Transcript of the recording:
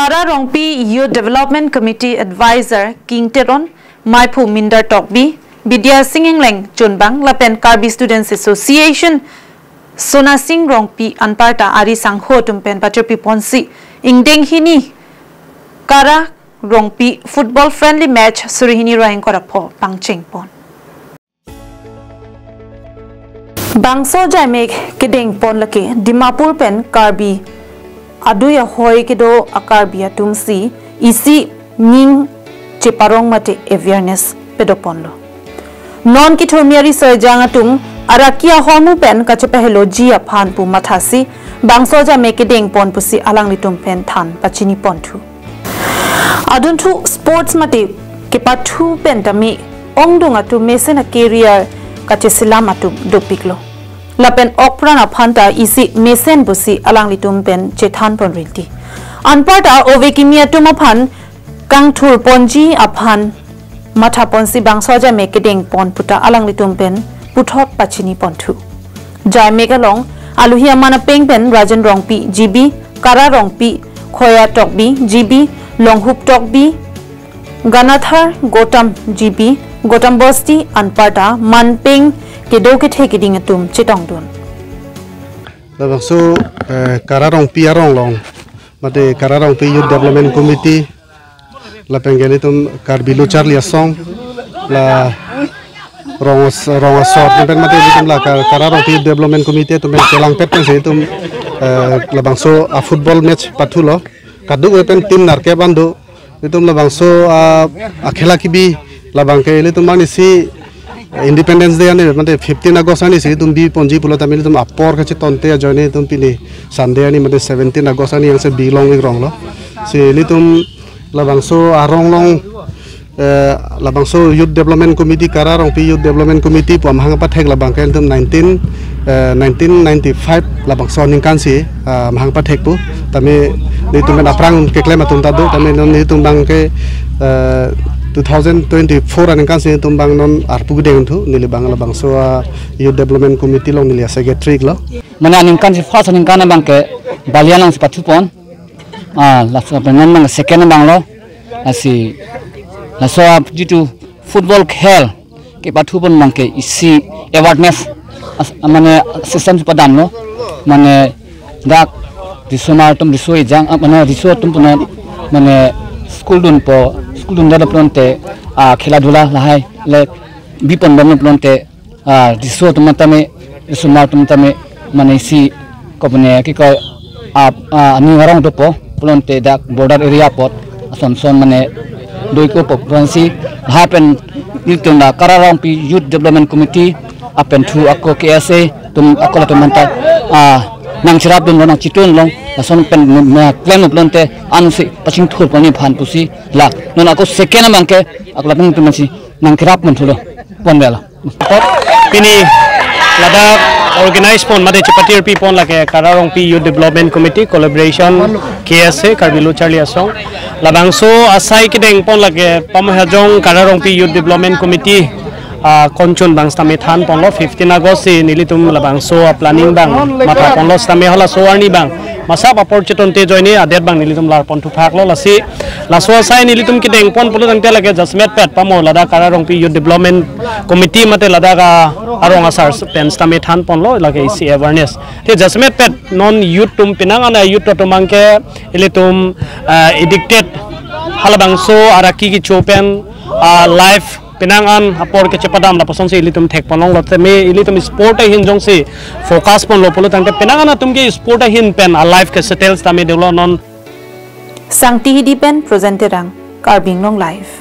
Kara Rongpi Youth Development Committee Advisor King Teron Maipu Minder Tokbi Bidya Singing Leng Chunbang Lapen Karbi Students Association Sona Sing Rongpi Anparta Ari Sangho Tumpen Pachopi Ponsi Ingdeng Hini Kara Rongpi Football Friendly Match Surihini Rohing Korapo Pangcheng Pon Bangso Jamek Kedeng Pon Lake Dimapur Pen Karbi Aduya hoi kedo akarbia tumsi isi ning ceparong mate awareness pedoponlo non kithormiari serjanga tung arakia homu pen kachepehelo ji aphan pu mathasi bangsoja mekedeng pon pusi alang litum pen than pachini pontu aduntu sports mate ke pathu pen tami ongdunga tu mesena career kachesilam atu dopiklo Lapen okpran aphanta isi mesen busi alang litum pen chethan pon rinti anparta ovekimia tumaphan kangthur ponji aphan matha ponsi bangsoja mekedeng pon puta alang litum pen puthot pachini ponthu jai megalong aluhia mana pengpen rajan rongpi gb kara rongpi khoya tokbi gb longhup tokbi ganathar gotam gb gotam bosti anparta manpeng kedo ke thekiding atum chitong don labangso kararong piarong long mate kararong pi youth development committee la pengeli tum karbilu charlie song la rongos sort pen mate tum la kararong pi development committee tum kelang pet pen se tum labangso a football match pathulo kadu pen team narke bandu tum labangso a khela kibi labangke ele tum mani si Independence Day ane mate 15 August ani se tum bi ponji pulo tamil tum apor kache tonte joine tum pini Sunday ani mate 17 August ani yang se bilong ing rong lo se li tum labangso arong long labangso youth development committee kara rong pi youth development committee pom hang pa thek labang kel tum 1995 labangso ningkan si hang pa thek pu tami ni tum aprang keklem atum ta do tami non ni tum bang ke 2024 aning kan se tumbang non arpu gudeng thu nili bangla bangso youth development committee long nili secretary lo mane aning kan se first aning kan bang ke balialang sepatu pon la penan bang second bang lo asi la so jitu football khel ke pathu pon bang ke isi awareness mane system padam lo mane dak disomar tum disoi jang mane diso tum pon mane school dun developmente khela dhula lahai le bipon developmente diso tumatame sumar tumatame mane si kopne ki ko ani warong to po plonte dak border area pot asonson mane doiko provinsi happen nitunda kararong pi youth development committee apen thu akko ksa tum akola tumanta nang chirap dun nang chitun long ason pen claim plonte anusi paching thur pani phan pusi la non ako second mangke akla tung tumasi nang chirap mun thulo ponbela pini lada organize pon mate chipatir pi pon lake kararong pi youth development committee collaboration ksa karbilu charlie asong labangso asai kideng pon lake pamhajong kararong pi youth development committee konchun bang stame than ponlo 15 August si nilitum labang so planning bang mata ponlo stame hola so arni bang masa papor cheton te joini adet bang nilitum lar pon thu phak lo lasi laso sai nilitum ki deng pon polo tang te lage judgment pet pamo lada kararong pi youth development committee mate lada ga arong asar pen stame than ponlo lage isi awareness te judgment pet non youth tum pinang ana youth to mangke ilitum addicted halabang so araki ki chopen life penangan apor ke cepadam la pason se ilitum thek panong lote me ilitum sport a hin jong se focus pon lo polo tangte penangan atum ke sport a hin pen a life ke settles tame deulo non sangti hidi pen presented ang karbing long life